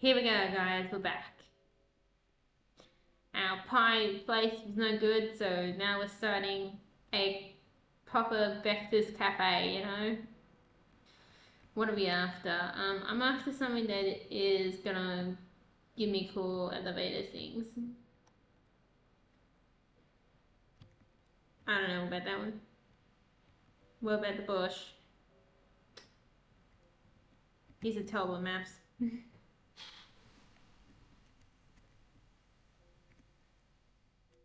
Here we go, guys, we're back. Our pie place was no good, so now we're starting a proper breakfast cafe, you know? What are we after? I'm after something that is gonna give me cool elevator things. I don't know about that one. What about the bush? These are terrible maps.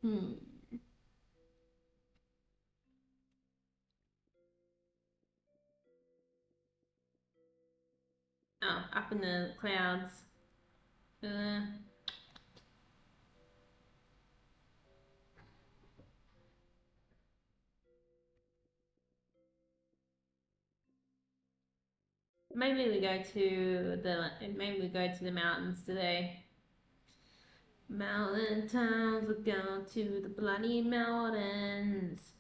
Oh, up in the clouds. Maybe we go to the mountains today. Mountain towns, we're going to the bloody mountains.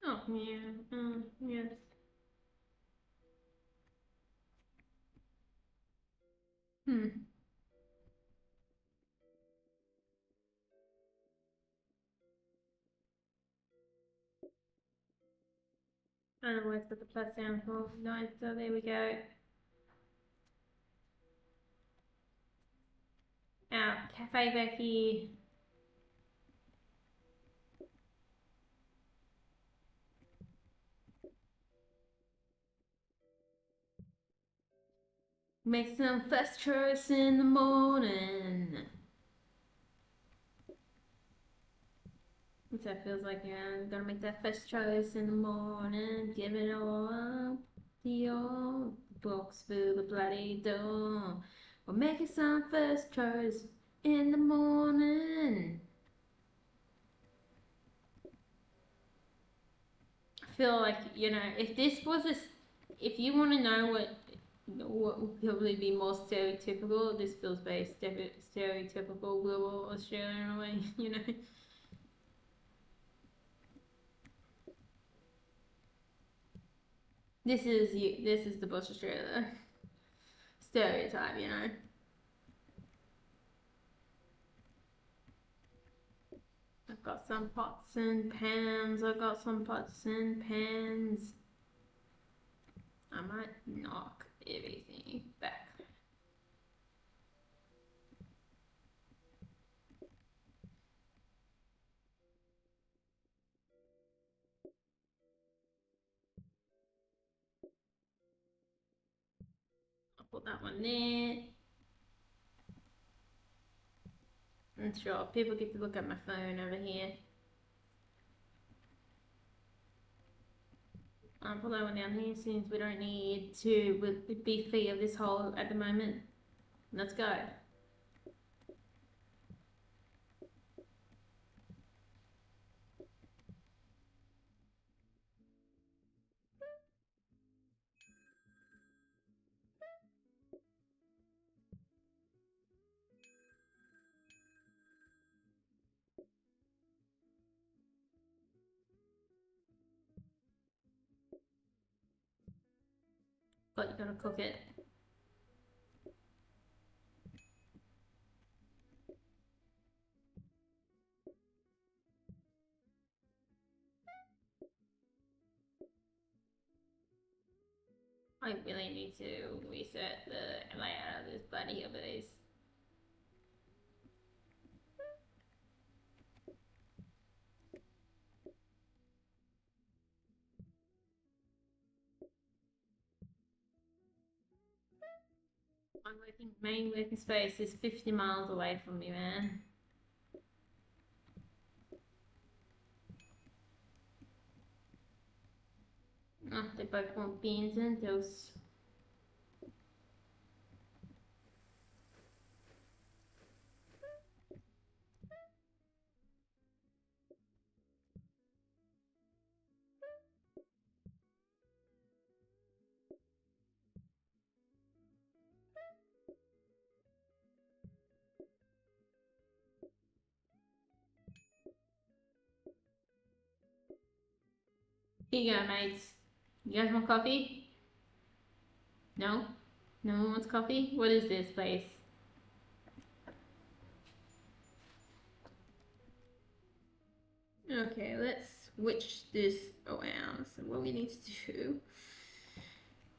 Oh, yeah, yes. I don't know where it's got the plus down for. No, so there we go. Our cafe back here. Make some fresh toast in the morning. So it feels like, I'm gonna make that fresh toast in the morning. Give it all up. The old box through the bloody door. We're making some fresh toast in the morning. I feel like, if you want to know what would probably be more stereotypical, this feels very stereotypical rural Australian way, you know. This is the Bush Australia stereotype, you know. I've got some pots and pans. I might knock everything back. I'll put that one there. And sure, people get to look at my phone over here. I'll put that one down here since we don't need to be free of this hole at the moment. Let's go. But you gotta cook it. I really need to reset the layout of this bloody hillbillies. My main working space is 50 miles away from me, man. Oh, they both want beans and toast. Here you go, mates. You guys want coffee? No? No one wants coffee? What is this place? Okay, let's switch this around. So what we need to do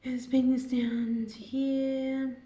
is bring this down to here.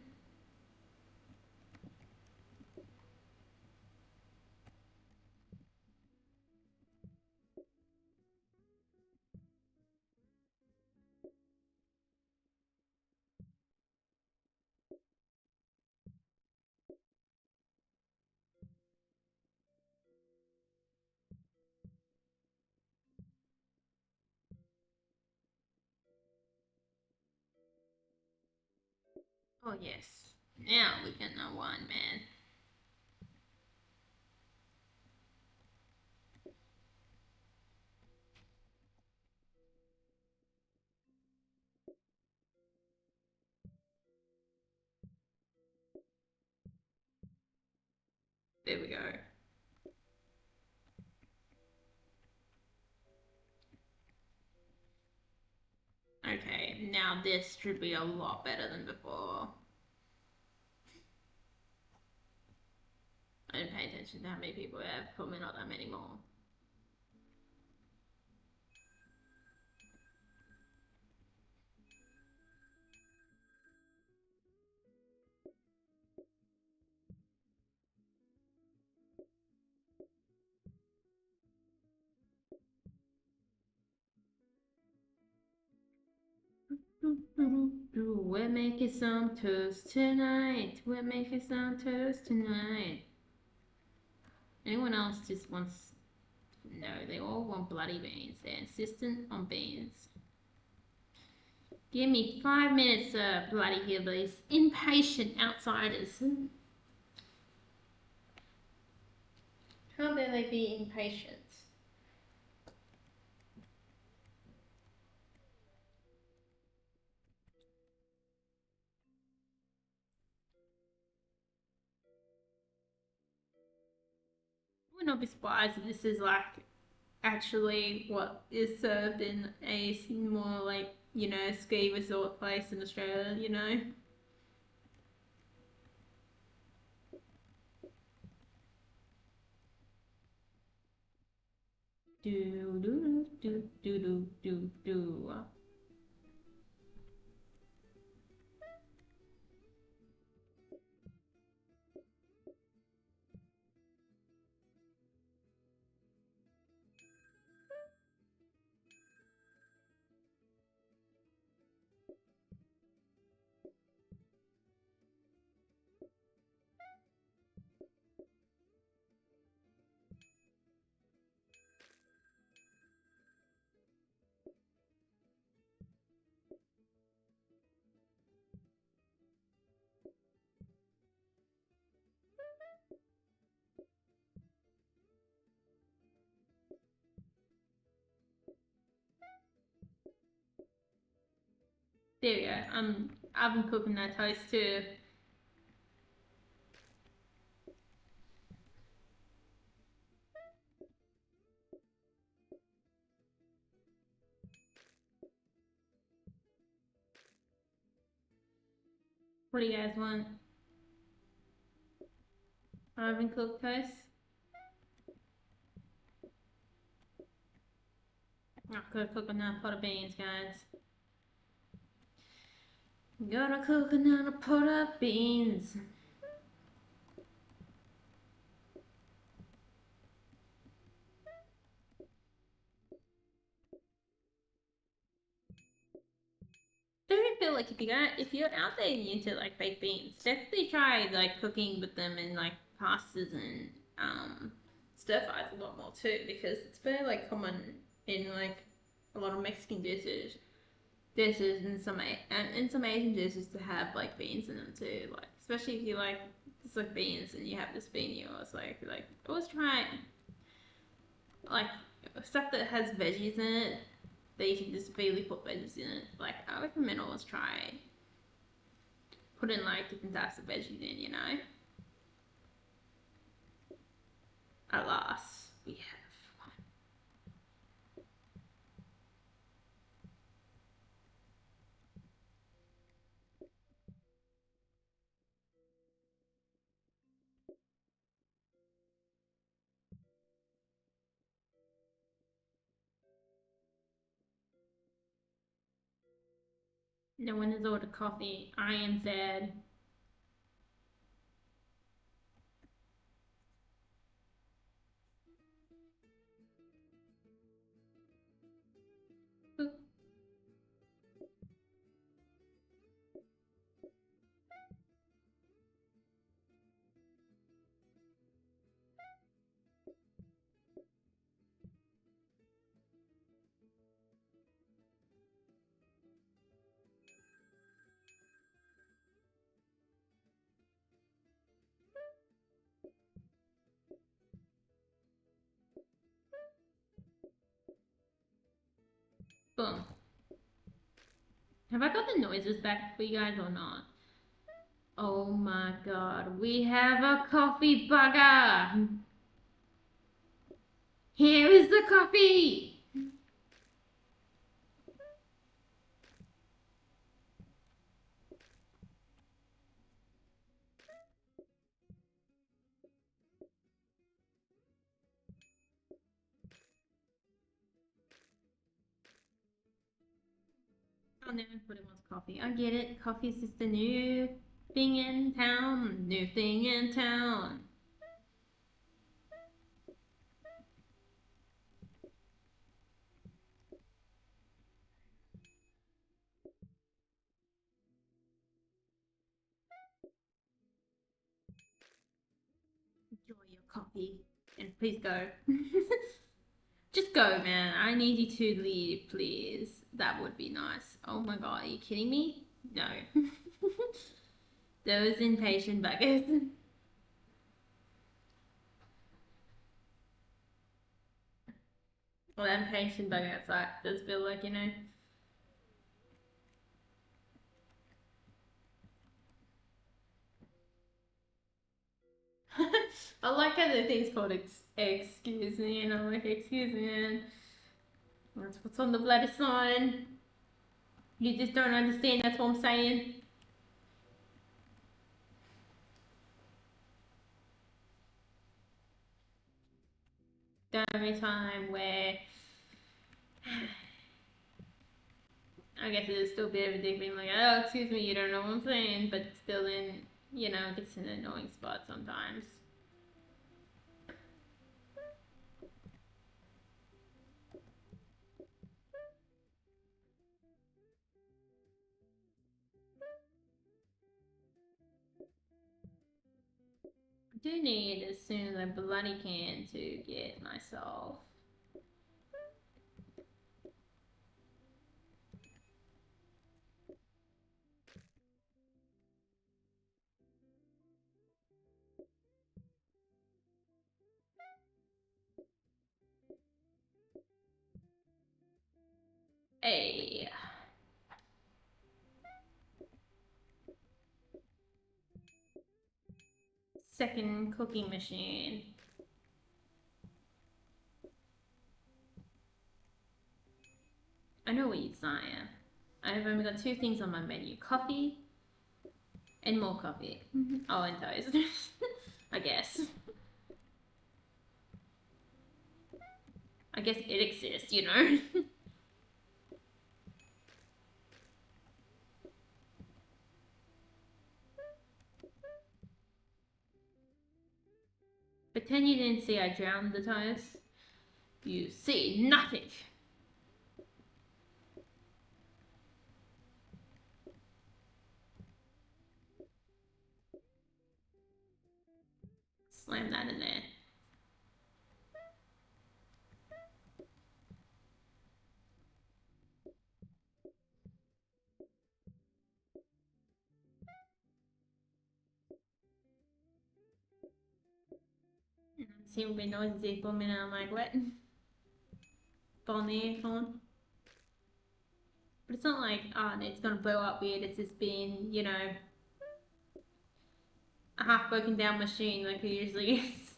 Oh yes. Now we can unwind, man. There we go. Okay, now this should be a lot better than before. I didn't pay attention to how many people we have, probably not that many more. We're making some toast tonight. We're making some toast tonight. Anyone else just wants... No, they all want bloody beans. They're insistent on beans. Give me 5 minutes, bloody hillbillies. Impatient outsiders. How dare they be impatient? I would not be surprised if this is like actually what is served in a more like, you know, ski resort place in Australia, you know? Do do do do do do do. There we go. I've been cooking that toast too. What do you guys want? Oven cooked toast? I've got to cook another pot of beans, guys. Gonna cook another pot of beans. I don't feel like if you're out there and you're into like baked beans, definitely try like cooking with them in like pastas and stir fries a lot more too, because it's very like common in like a lot of Mexican dishes and some Asian dishes to have like beans in them too. Like especially if you like just like beans and you have this bean yours, like always try like stuff that has veggies in it that you can just freely put veggies in it. Like I recommend always try putting like different types of veggies in, you know. Alas, we have one. No one has ordered coffee. I am sad. Boom. Have I got the noises back for you guys or not? Oh my god, we have a coffee bugger! Here is the coffee! Oh, now everybody wants coffee. I get it. Coffee's just a new thing in town. New thing in town. Enjoy your coffee. And please go. Just go, man. I need you to leave, please. That would be nice. Oh my god, are you kidding me? No. Those impatient buggers. Well, that impatient bugger outside does feel like, you know. I like how the thing's called excuse me, and I'm like, excuse me, man. That's what's on the bloody sign. You just don't understand, that's what I'm saying. The only time where I guess it is still a bit of a dick being like, oh, excuse me, you don't know what I'm saying, but still then, you know, it gets an annoying spot sometimes. I do need as soon as I bloody can to get myself a second cooking machine. I know what you're saying. I've only got two things on my menu: coffee and more coffee. Oh, and toast. I guess. I guess it exists, you know. Pretend you didn't see I drowned the toast. You see nothing. Slam that in there. Seemed a bit noisy for a minute. I'm like, what? On the aircon. But it's not like, oh, it's gonna blow up weird. It's just been, you know, a half broken down machine like it usually is.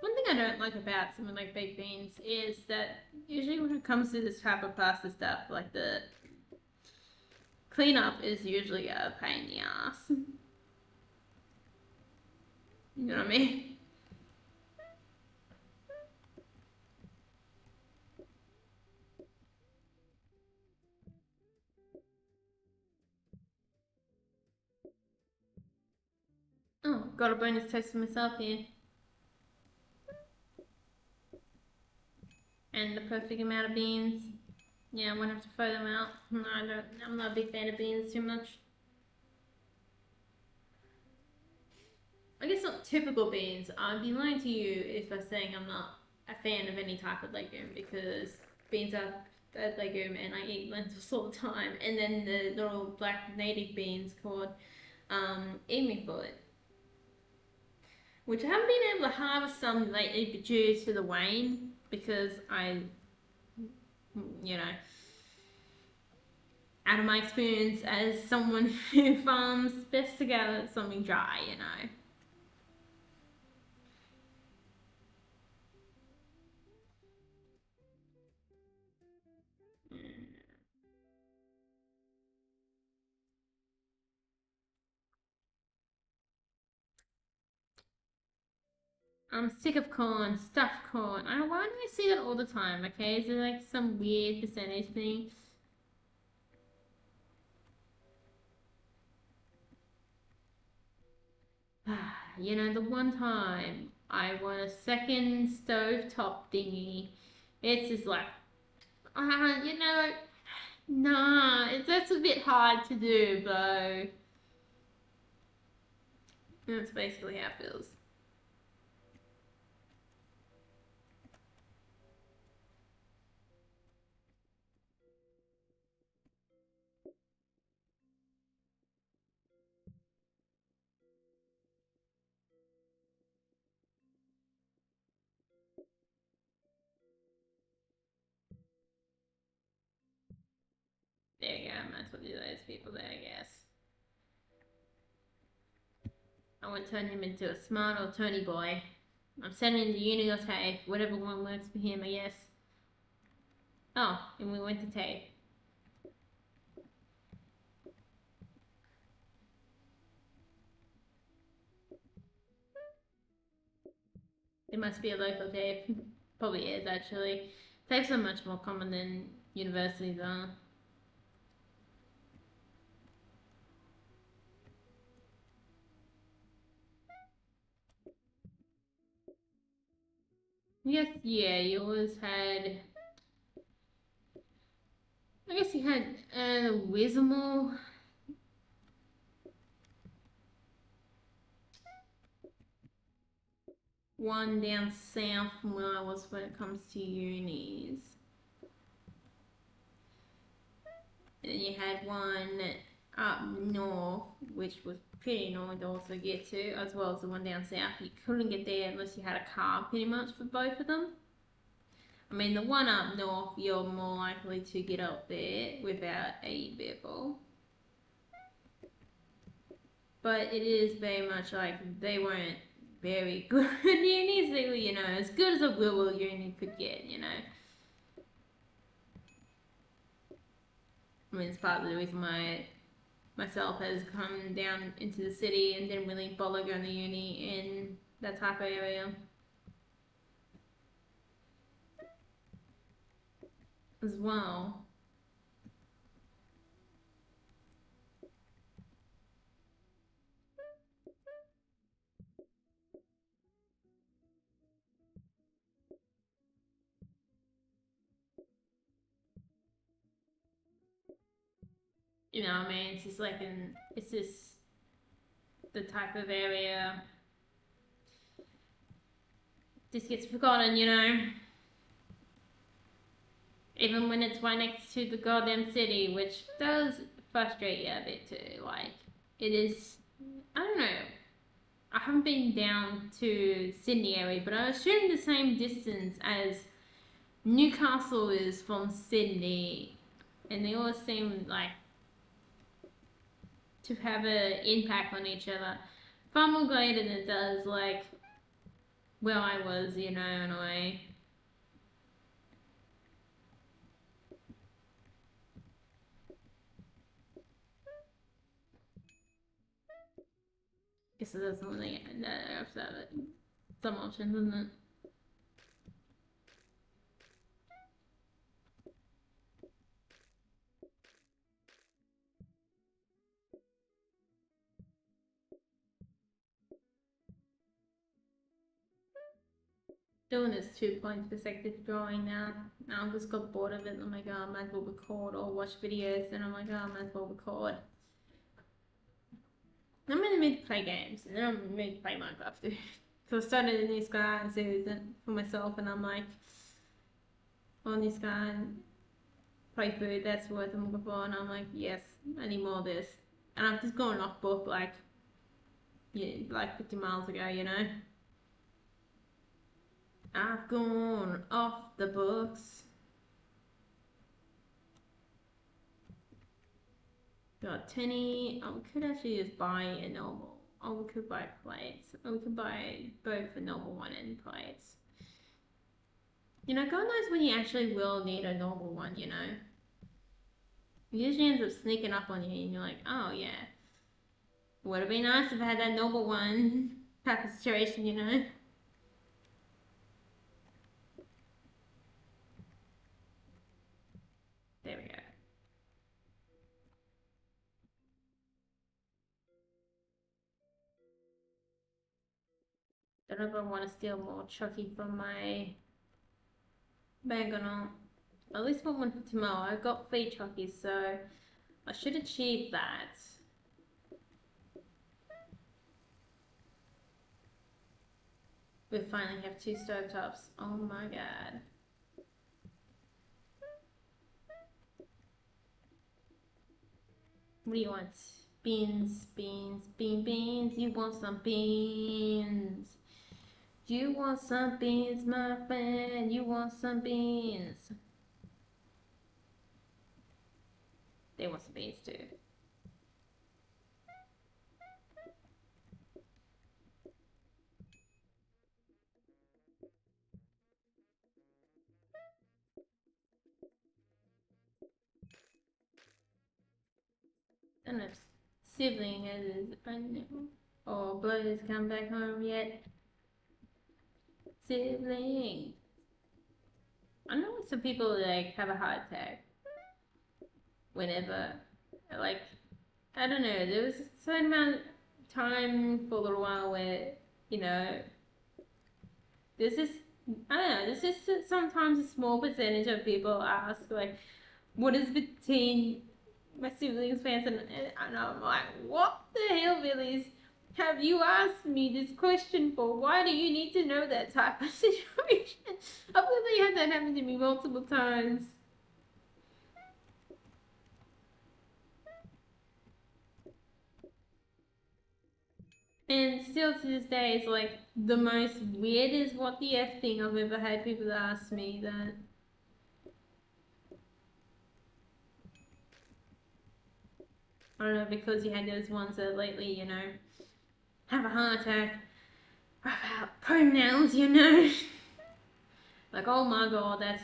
One thing I don't like about something like baked beans is that usually when it comes to this type of pasta stuff, like the cleanup is usually a pain in the ass. You know what I mean? got a bonus toast for myself here. And the perfect amount of beans. Yeah, I won't have to throw them out. No, I'm not a big fan of beans too much. I guess not typical beans. I'd be lying to you if I was saying I'm not a fan of any type of legume, because beans are a legume and I eat lentils all the time. And then the little black native beans called emu foot, which I haven't been able to harvest some lately due to the wane, because out of my experience as someone who farms, best to gather something dry, I'm sick of corn, stuffed corn. Why do I see that all the time? Okay, is it like some weird percentage thing? The one time I won a second stovetop thingy, it's just like, uh, you know, nah, that's a bit hard to do, though. That's basically how it feels. There you go, I might as well do those people there, I guess. I won't turn him into a smart or Tony boy. I'm sending him to uni or TAFE, whatever one works for him, I guess. Oh, and we went to TAFE. There must be a local TAFE. Probably is, actually. TAFEs are much more common than universities are. Yes, yeah, you always had... I guess you had Wismore. One down south from where I was when it comes to unis. And then you had one up north, which was pretty annoying to also get to, as well as the one down south. You couldn't get there unless you had a car, pretty much, for both of them. I mean, the one up north, you're more likely to get up there without a vehicle. But it is very much like they weren't very good unis. They were, as good as a Will uni could get, I mean, it's part of the reason why myself has come down into the city and didn't really bother going to uni in that type of area as well. I mean, it's just the type of area just gets forgotten, even when it's right next to the goddamn city, which does frustrate you a bit too. Like, it is, I don't know. I haven't been down to Sydney area, but I assume the same distance as Newcastle is from Sydney, and they all seem like to have an impact on each other far more greater than it does like where I was, in a way. Guess it doesn't really have some options, isn't it? doing this 2 point perspective drawing now. I just got bored of it. I'm like, oh, I might as well record or watch videos. And I'm like, oh, I might as well record. I'm in the mood to play games. And then I'm in the mood to play Minecraft too. So I started a new Sky series for myself. And I'm like, on this guy play food. That's what I'm looking for. And I'm like, yes, I need more of this. And I've just gone off book like, yeah, like 50 miles ago, you know. I've gone off the books. Got 10. Oh, we could actually just buy a normal. Oh, we could buy plates. Or we could buy both a normal one and plates. You know, God knows when you actually will need a normal one, you know. It usually ends up sneaking up on you and you're like, oh yeah. Would have been nice if I had that normal one type of situation, you know. There we go. Don't know if I want to steal more Chucky from my bag or not. At least for one for tomorrow. I got 3 Chuckies, so I should achieve that. We finally have 2 stovetops. Oh my god. What do you want? Beans, beans, beans. You want some beans? You want some beans, my friend? You want some beans? They want some beans too. I don't know if sibling has or brother's come back home yet. Sibling. I know some people like have a heart attack whenever, like, I don't know. There was a certain amount of time for a little while where, you know, this is, I don't know, this is sometimes a small percentage of people ask, like, what is between my siblings' fans? And I'm like, what the hell, Billies? Have you asked me this question for? Why do you need to know that type of situation? I've literally had that happen to me multiple times. And still to this day, it's like the most weird is what the F thing I've ever had people ask me that. I don't know, because you had those ones that lately, you know, have a heart attack about pronouns, you know. Like, oh my god, that's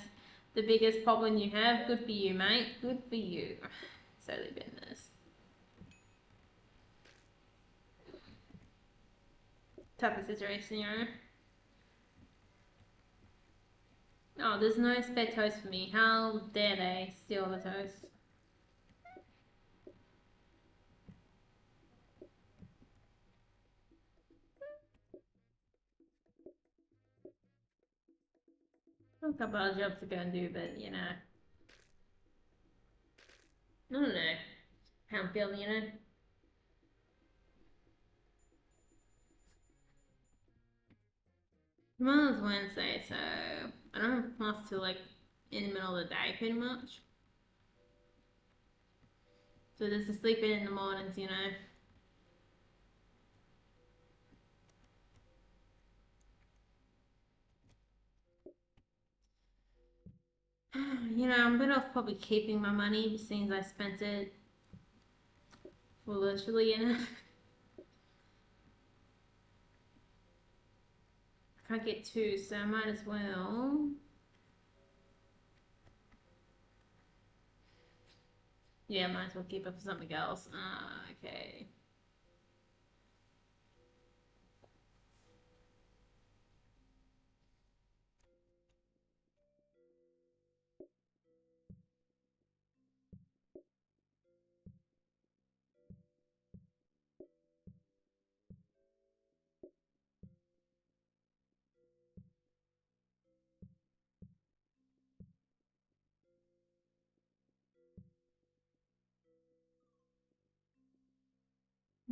the biggest problem you have. Good for you, mate. Good for you. Totally been this type of situation, you know. Oh, there's no spare toast for me. How dare they steal the toast? A couple of jobs to go and do, but you know, I don't know how I'm feeling, you know. Tomorrow's Wednesday, so I don't have class till like in the middle of the day, pretty much. So there's the sleep in the mornings, you know. You know, I'm better off probably keeping my money since I spent it foolishly, you know. I can't get 2, so I might as well. Yeah, I might as well keep it for something else. Okay.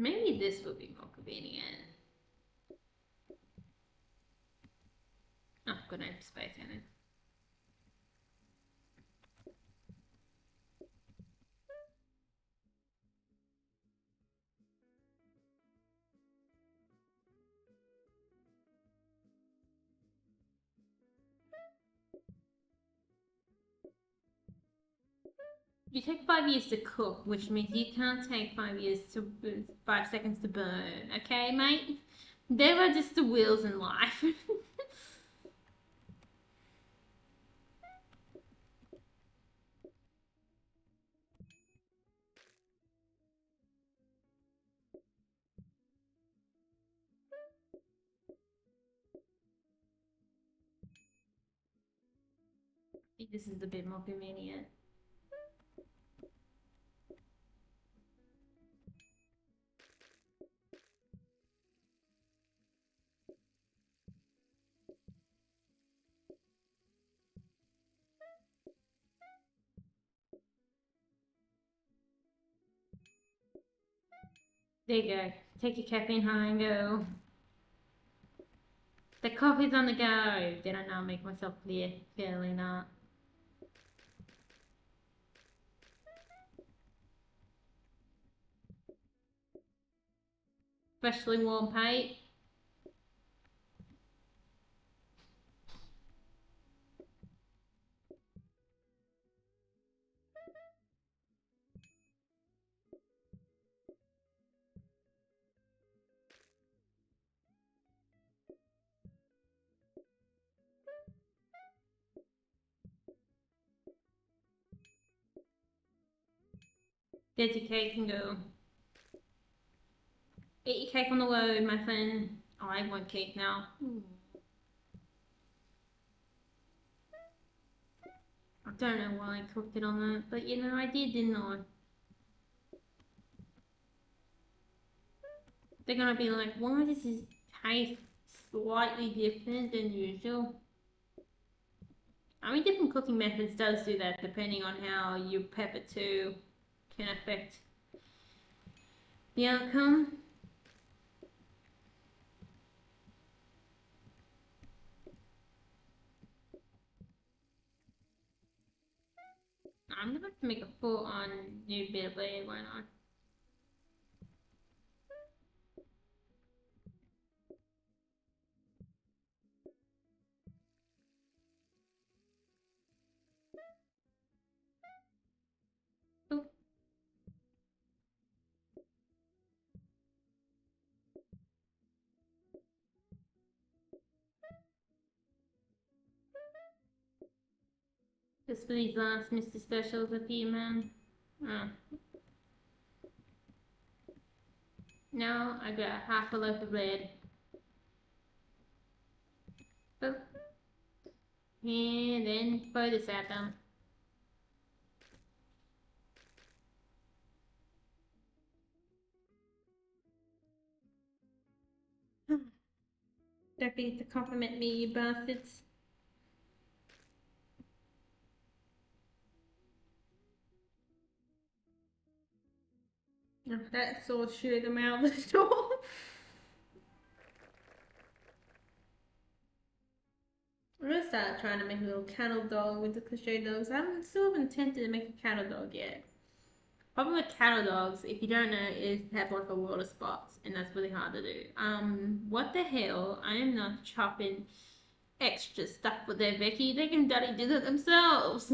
Maybe this would be more convenient. Oh, got no space in it. You take 5 years to cook, which means you can't take 5 seconds to burn. Okay, mate? There are just the wheels in life. This is a bit more convenient. There you go. Take your caffeine high and go. The coffee's on the go. Did I not make myself clear? Clearly not. Freshly warm paint. There's your cake and go. Eat your cake on the road, my friend. Oh, I want cake now. I don't know why I cooked it on that, but you know, I did, didn't I? They're gonna be like, why does this taste slightly different than usual? I mean, different cooking methods does do that, depending on how you prep it to, can affect the outcome. I'm gonna have to make a full on new bit of layer, why not? Oh. Just for these last Mr. Specials with you, man. Oh. Now I got half a loaf of bread. Boop. And then throw this at them. Don't forget to compliment me, you bastards. That sauce should come out of the door. I'm gonna start trying to make a little cattle dog with the cliche dogs. I still haven't tempted to make a cattle dog yet. Problem with cattle dogs, if you don't know, is they have like a lot of spots, and that's really hard to do. What the hell? I am not chopping extra stuff for their Vicky. They can bloody do it themselves.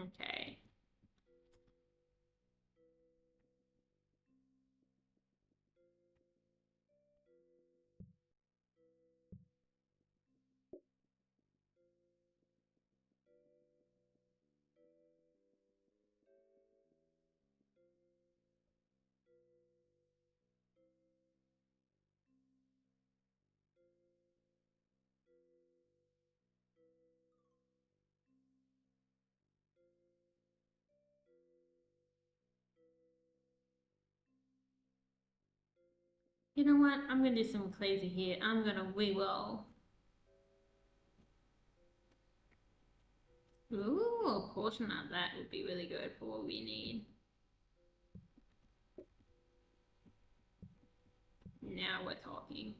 Okay. You know what? I'm gonna do something crazy here. I'm gonna re-roll. Ooh, a portion of that would be really good for what we need. Now we're talking.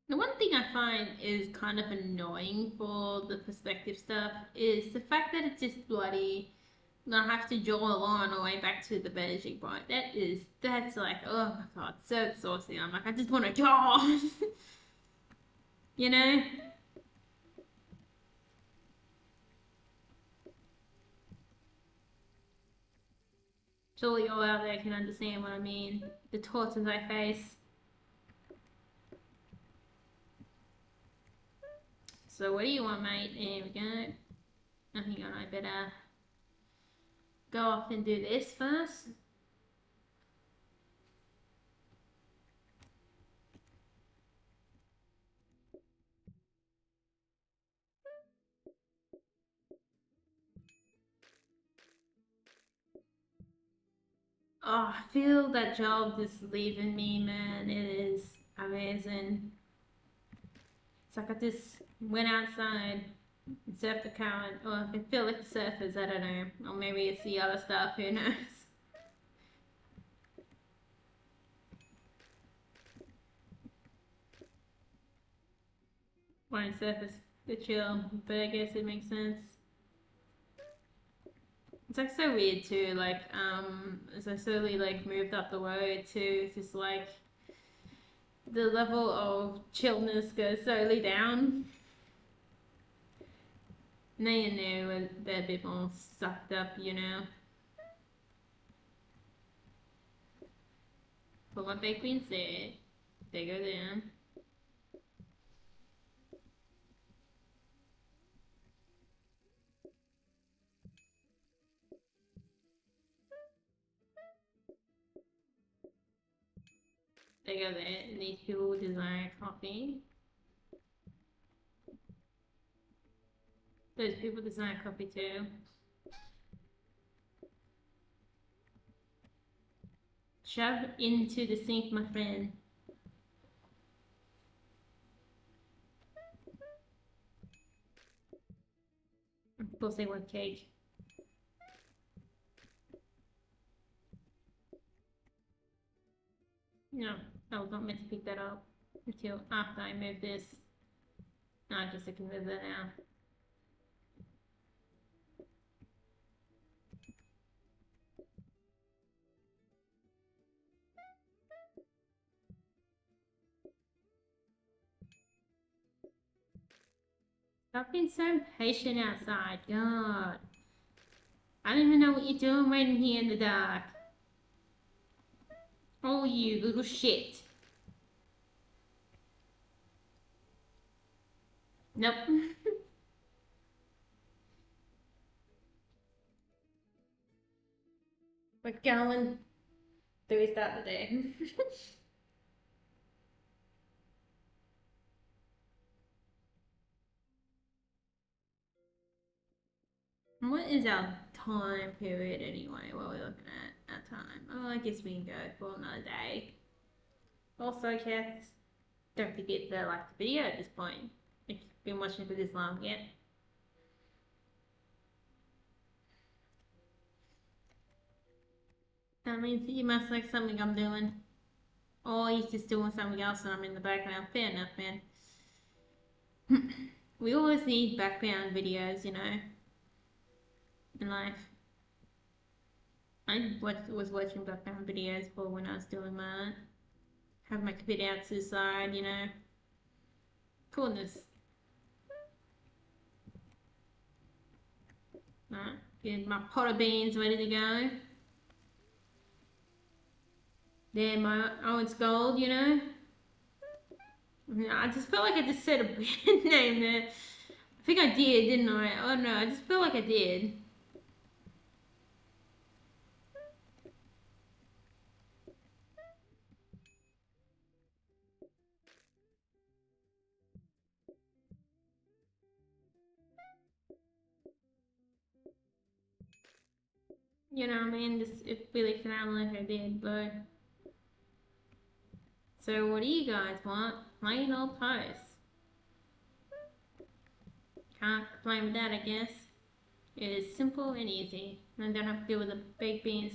The one thing I find is kind of annoying for the perspective stuff is the fact that it's just bloody. I have to draw a line all the way back to the vanishing point. That's like, oh my god, so exhausting. I'm like, I just want to draw. You know? Surely all out there can understand what I mean. The tortures I face. So what do you want, mate? There we go. I think I better go off and do this first. Oh, I feel that job just leaving me, man. It is amazing. It's like I just went outside and surfed the current, or I feel like the surfers, I don't know. Or maybe it's the other stuff, who knows. Wanting surfers to chill, but I guess it makes sense. It's like so weird too, like, as I slowly like moved up the road too, it's just like the level of chillness goes slowly down. Now you know they're a bit more sucked up, you know. But what they've been said, they go down. They go there, and these people desire coffee. Those people desire coffee too. Shove into the sink, my friend. Of course they want cake. No, I was not meant to pick that up until after I move this. No, I guess I can move that now. Stop being so impatient outside, God. I don't even know what you're doing waiting here in the dark. Oh, you little shit. Nope. We're going to restart the day. What is our time period anyway? What are we looking at our time? Oh, I guess we can go for another day. Also, cats, don't forget to like the video at this point. If you've been watching for this long yet. That means that you must like something I'm doing. Or he's just doing something else and I'm in the background. Fair enough, man. We always need background videos, you know, in life. I was watching background videos for when I was doing mine. Have my computer out to the side, you know. Coolness. Alright, get my pot of beans ready to go. There, oh, it's gold, you know. I just felt like I just said a brand name there. I think I did, didn't I? Oh no, I just felt like I did. You know what I mean? Just it really sounded like I did, but. So what do you guys want? Plain or toast? Can't complain with that, I guess. It is simple and easy. I don't have to deal with the baked beans.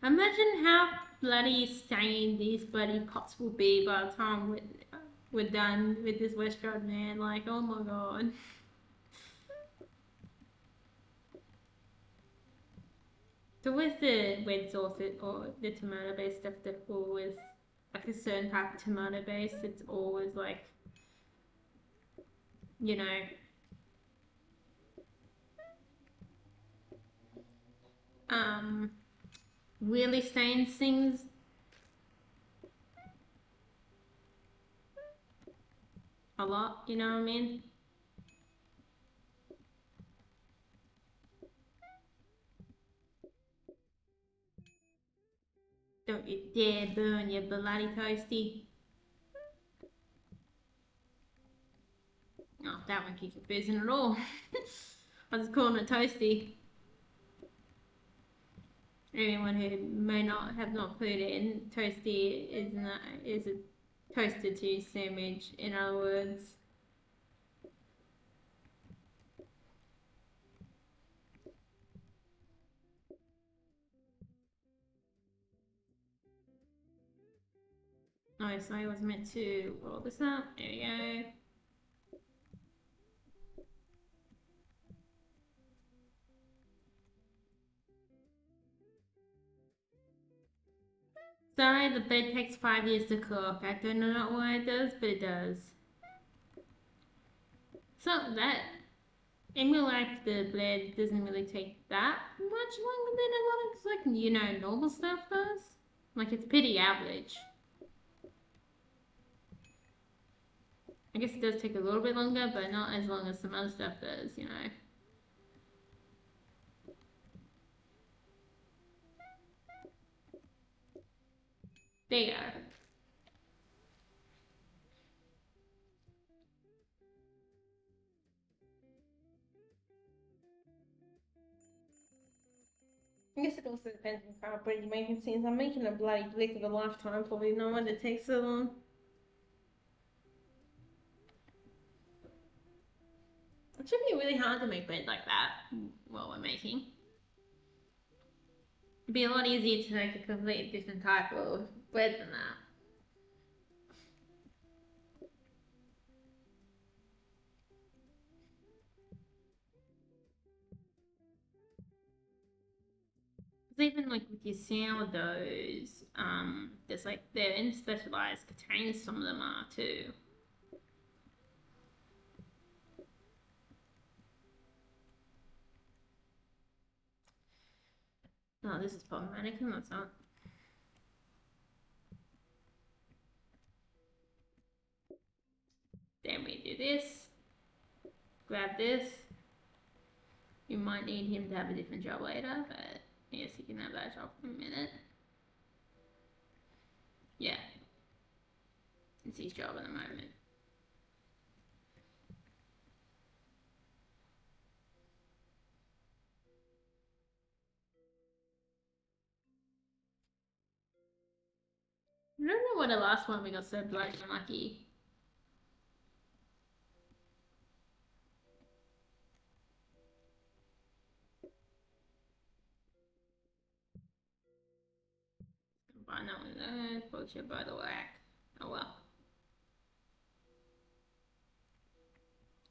Imagine how bloody stained these bloody pots will be by the time we're done with this restaurant, man. Like, oh my god. So where's the red sauce or the tomato based stuff that always, like a certain type of tomato base, it's always like, you know, um, really stains things a lot, you know what I mean? Don't you dare burn your bloody toasty. Oh, that one keeps confusing at all. I was calling it toasty. Anyone who may not have not put it in, toasty is a toasted cheese sandwich. In other words, oh, so I was meant to roll this up. There we go. Sorry, the bread takes 5 years to cook. I don't know why it does, but it does. So that, in real life, the bread doesn't really take that much longer than a lot of, like, you know, normal stuff does. Like, it's pretty average. I guess it does take a little bit longer, but not as long as some other stuff does, you know. There you go. I guess it also depends on how bread you're making. Since I'm making a bloody lick of a lifetime, probably no wonder it takes so long. It should be really hard to make bread like that while we're making. It'd be a lot easier to make a completely different type of bread than that. Because even like with your sourdoughs, there's like they're in specialized containers. Some of them are too. Oh, this is problematic. No, it's not. Then we do this. Grab this. You might need him to have a different job later, but yes, he can have that job for a minute. Yeah. It's his job at the moment. I don't know what the last one we got so bloody unlucky. Buy no one there, bullshit by the whack. Oh well.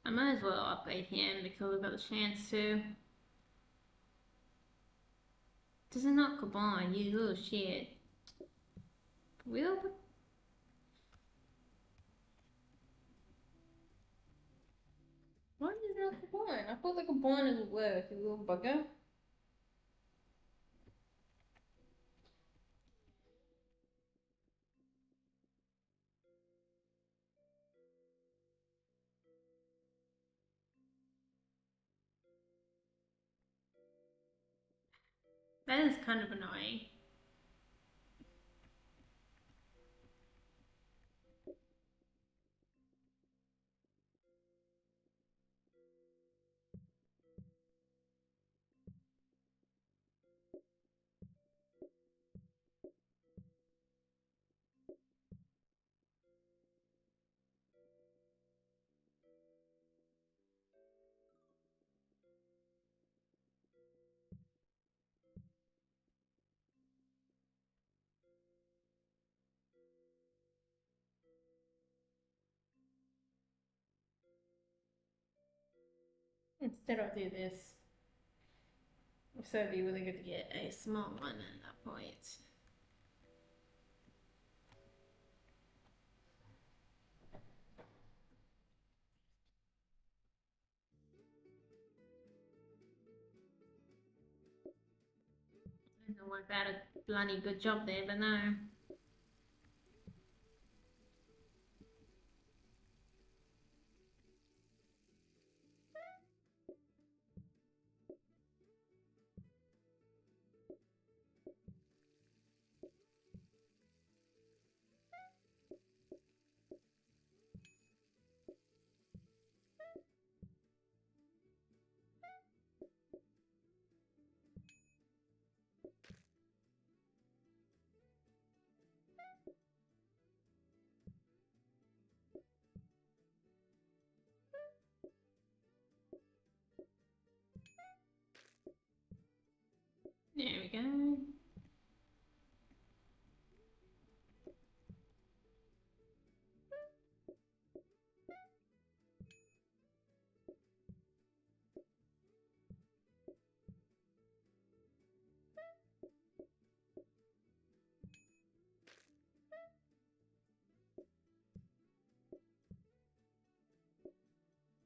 I might as well upgrade him because I've got the chance to. Does it not combine, you little shit? Will? Why does it not combine? I thought the combiner would work, you little bugger. That is kind of annoying. Instead I'll do this. So it'd be really good to get a small one at that point. I don't know about a bloody good job there, but no. There we go.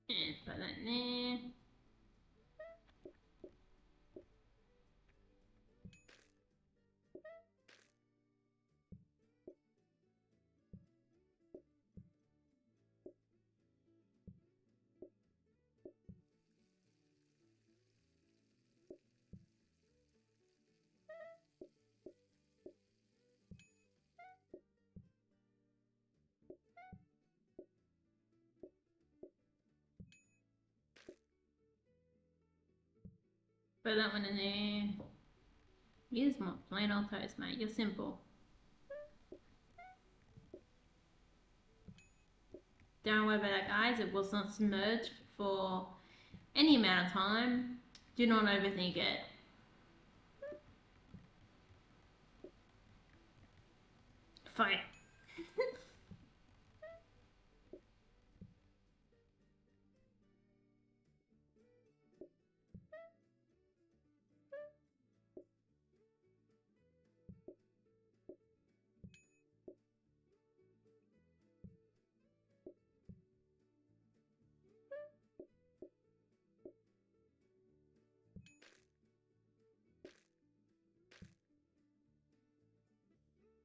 And put that in there. Put that one in there. Use more plain old toast, mate. You're simple. Don't worry about that, guys. It will not submerge for any amount of time. Do not overthink it. Fight.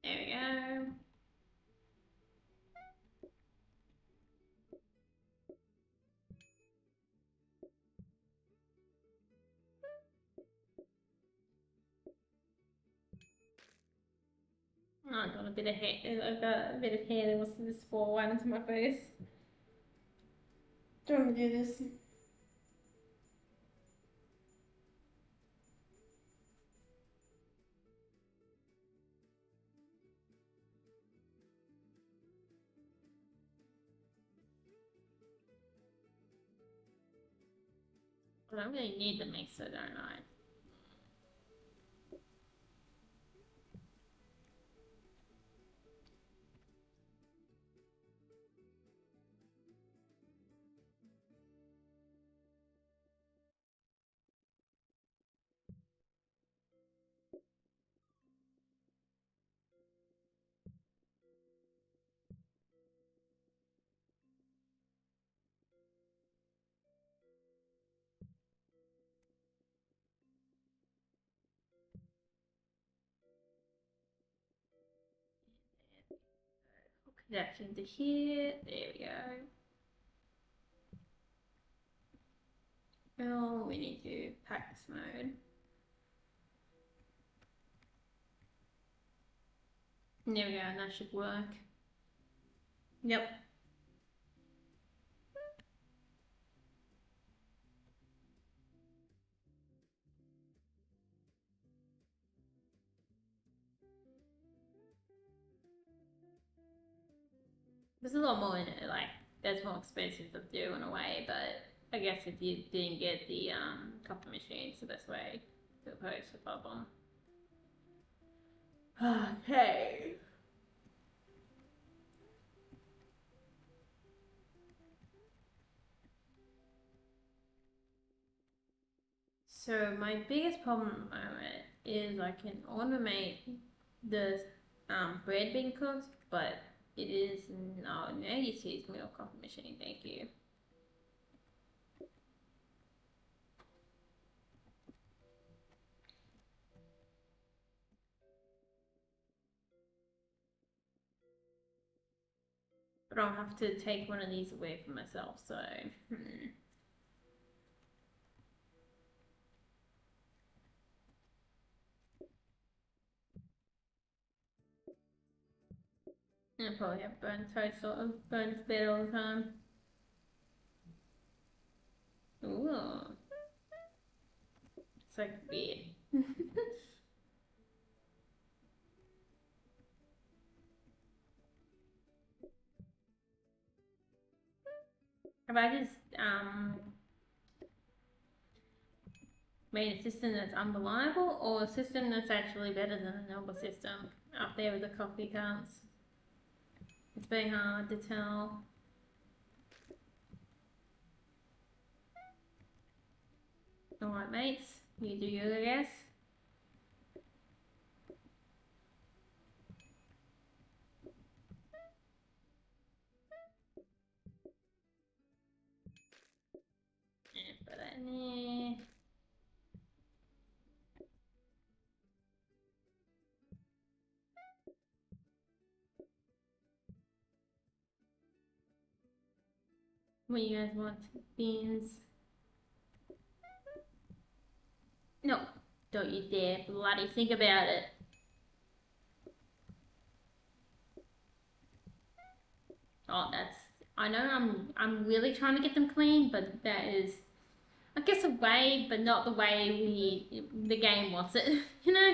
There we go. Oh, I got a bit of hair. I've got a bit of hair that was this fall right into my face. Do you want me to do this? I don't really need the mixer, don't I? Hook that into here. There we go. Well, we need to practice mode. There we go, and that should work. Yep. There's a lot more in it, like, that's more expensive to do in a way, but I guess if you didn't get the coffee machine, it's the best way to approach the problem. Okay. So my biggest problem at the moment is I can automate the bread being cooked, but it is no use milk coffee machine. Thank you. But I'll have to take one of these away from myself. So. I probably have burnt toast or burnt bed all the time. Ooh. It's like weird. Have I just made a system that's unreliable or a system that's actually better than the normal system up there with the coffee cups? It's very hard to tell. Alright mates, you do your guess. Yeah, put that in there. What do you guys want? Beans? No, don't you dare bloody think about it. Oh, I know I'm really trying to get them clean, but that is, I guess, a way, but not the way the game wants it, you know?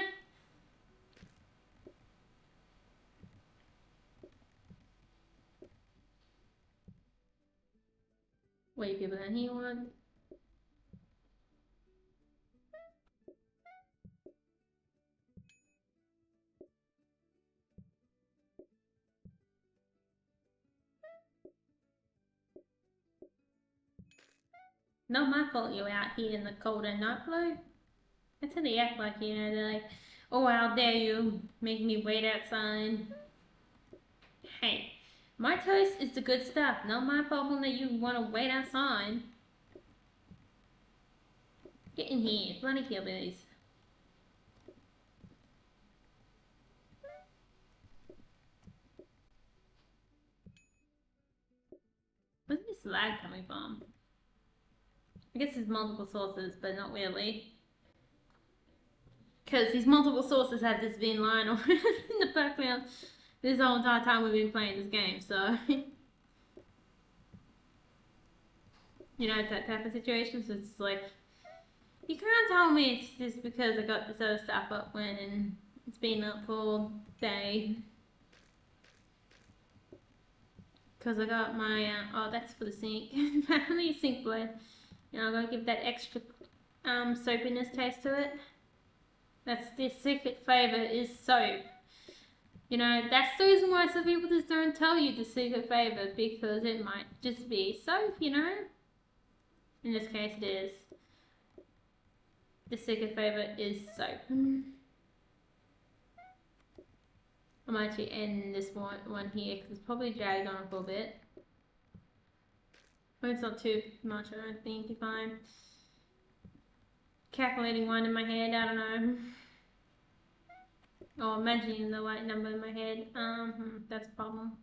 What do you people down here want? Not my fault you're out here in the cold and night blue. That's how they act like, you know, they're like, oh, how dare you make me wait outside. Hey, my toast is the good stuff, not my problem that you want to wait outside. Get in here, bloody hillbillies. Where's this lag coming from? I guess there's multiple sources, but not really. Because these multiple sources have this VIN line on in the background this whole entire time we've been playing this game, so. You know, it's that type of situation, so it's like, you can't tell me it's just because I got this other stuff up when it's been up all day. Because I got my, oh, that's for the sink. I need a sink blade. You know, I'm going to give that extra soapiness taste to it. That's the secret flavour is soap. You know, that's the reason why some people just don't tell you the secret flavour, because it might just be soap, you know? In this case it is. The secret flavour is soap. I might actually end this one here because it's probably dragged on for a bit. But it's not too much, I don't think, if I'm calculating one in my head, I don't know. Or imagining the right number in my head. That's a problem.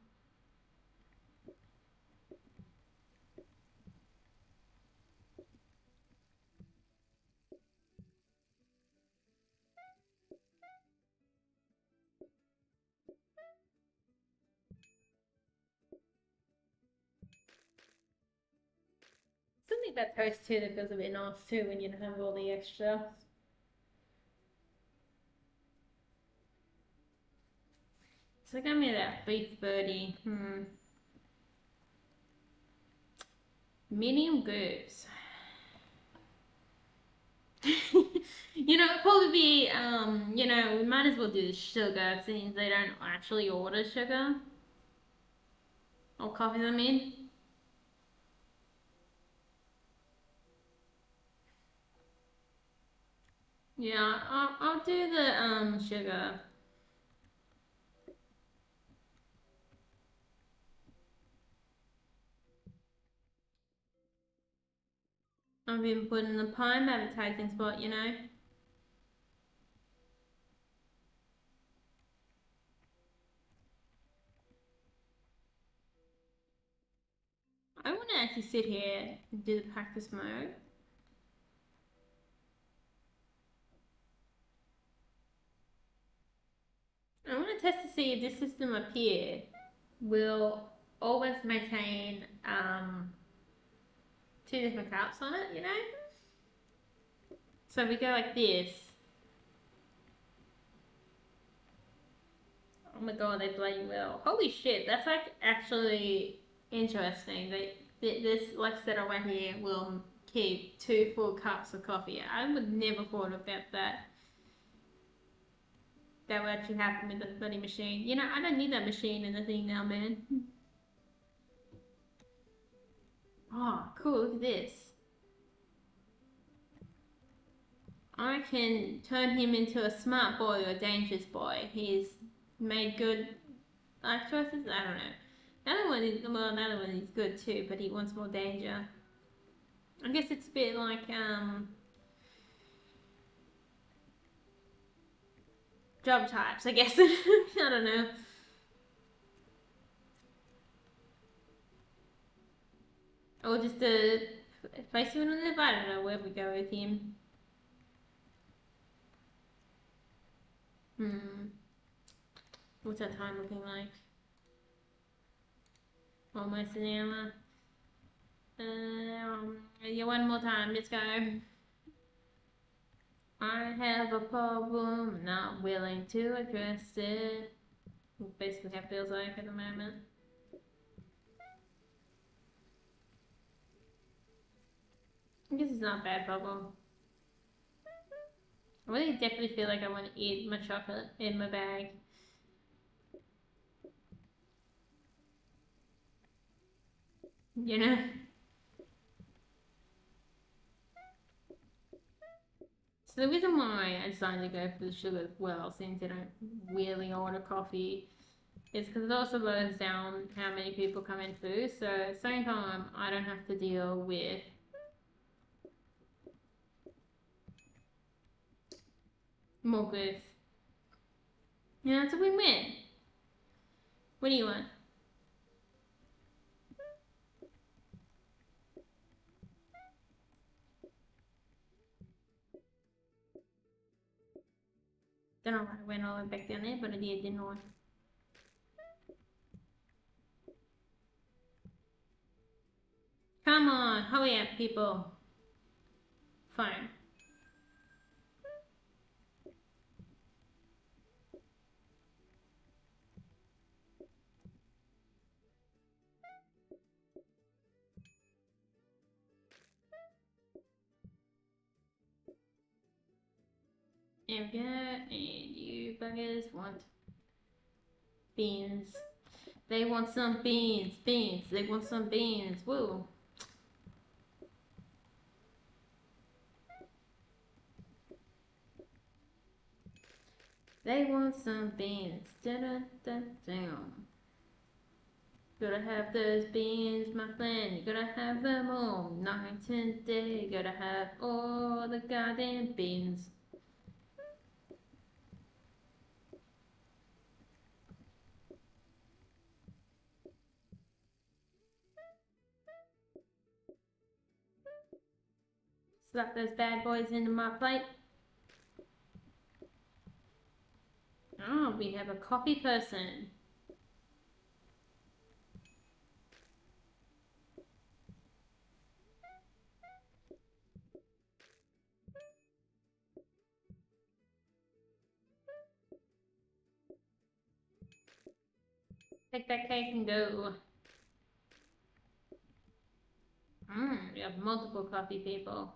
Something about toast too that goes a bit nice too when you don't have all the extra. So give me that beef birdie. Medium goose. You know, it'll probably be, you know, we might as well do the sugar since they don't actually order sugar. Or coffee, I mean. Yeah, I'll do the sugar. I've been putting the Prime advertising spot, you know. I want to actually sit here and do the practice mode. I want to test to see if this system up here will always maintain two different cups on it, you know? So if we go like this, oh my god, they bloody will. Holy shit, that's like actually interesting. This, like I said, right here will keep 2 full cups of coffee. I would never thought about that. That would actually happen with the bloody machine. You know, I don't need that machine in the thing now, man. Oh, cool, look at this. I can turn him into a smart boy or a dangerous boy. He's made good life choices. I don't know. Another one is good too, but he wants more danger. I guess it's a bit like job types. I guess I don't know. Or just a place you want to live. I don't know where we go with him. What's that time looking like? Almost an hour. Yeah, one more time. Let's go. I have a problem, not willing to address it. Basically, how it feels like at the moment. I guess it's not a bad problem. I really definitely feel like I want to eat my chocolate in my bag. You know? So the reason why I decided to go for the sugar as well, since I don't really order coffee, is because it also slows down how many people come in through. So at the same time, I don't have to deal with more goods. You know, it's a win-win. What do you want? Don't know why I went all the way back down there, but I did, didn't I? Come on, hurry up, people. Fine. There we go, and you buggers want beans. They want some beans, beans. They want some beans. Woo. They want some beans. Da da da down. Gotta have those beans, my friend. You gotta have them all night and day. Gotta have all the goddamn beans. Slap those bad boys into my plate. Oh, we have a coffee person. Take that cake and go. We have multiple coffee people.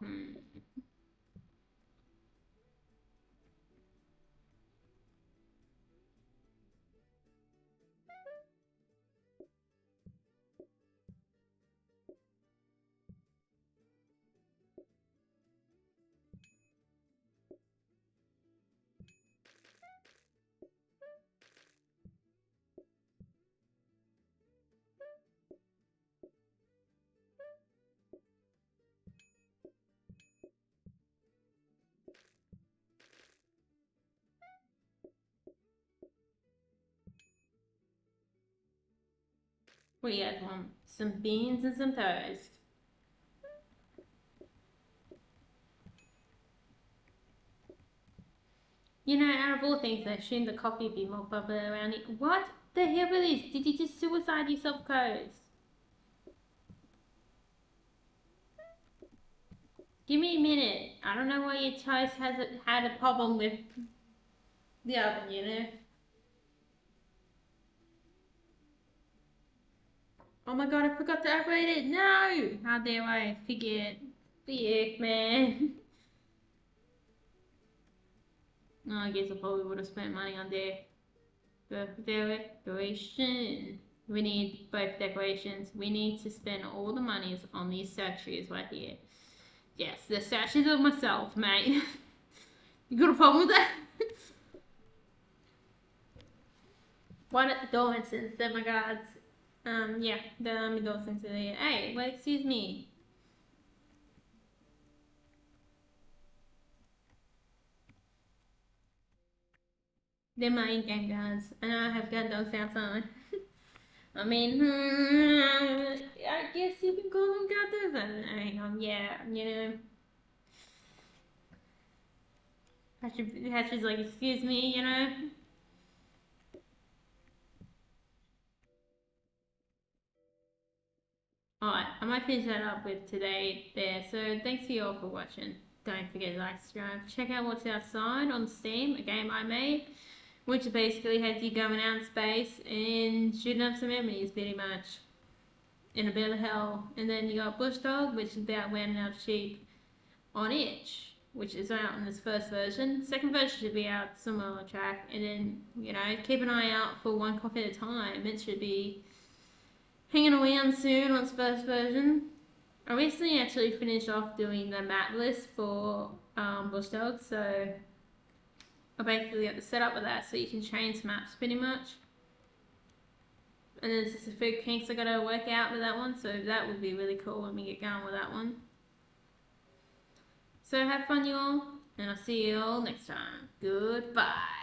What do you guys want? Some beans and some toast. You know, out of all things, I assume the coffee would be more popular around here. What the hell is this? Did you just suicide yourself, Coast? Give me a minute. I don't know why your toast has had a problem with the oven, you know? Oh my god, I forgot to operate it. No! How dare I forget? The ick, man. No, I guess I probably would have spent money on the decoration. We need both decorations. We need to spend all the monies on these statues right here. Yes, the statues of myself, mate. You got a problem with that? What Dawson's, they're my gods. Yeah, the Dawson's are there. Hey, well, excuse me. They're my in-game guards. I know I have guard dogs outside. I mean, I guess you can call them guard dogs. I don't know. Yeah, you know. Hatcher's like, excuse me, you know. Alright, I might finish that up with today there. So thanks for you all for watching. Don't forget to like, subscribe. Check out what's outside on Steam, a game I made, which basically has you going out in space and shooting up some enemies, pretty much, in a bit of hell. And then you got Bush Dog, which is about wearing out sheep on Itch, which is out in this first version. Second version should be out somewhere on the track. And then, you know, keep an eye out for One Coffee at a Time. It should be hanging around soon on its first version. I recently actually finished off doing the map list for Bush Dog, so I basically got the setup with that so you can change maps pretty much. And there's just a few kinks I gotta work out with that one, so that would be really cool when we get going with that one. So have fun, you all, and I'll see you all next time. Goodbye.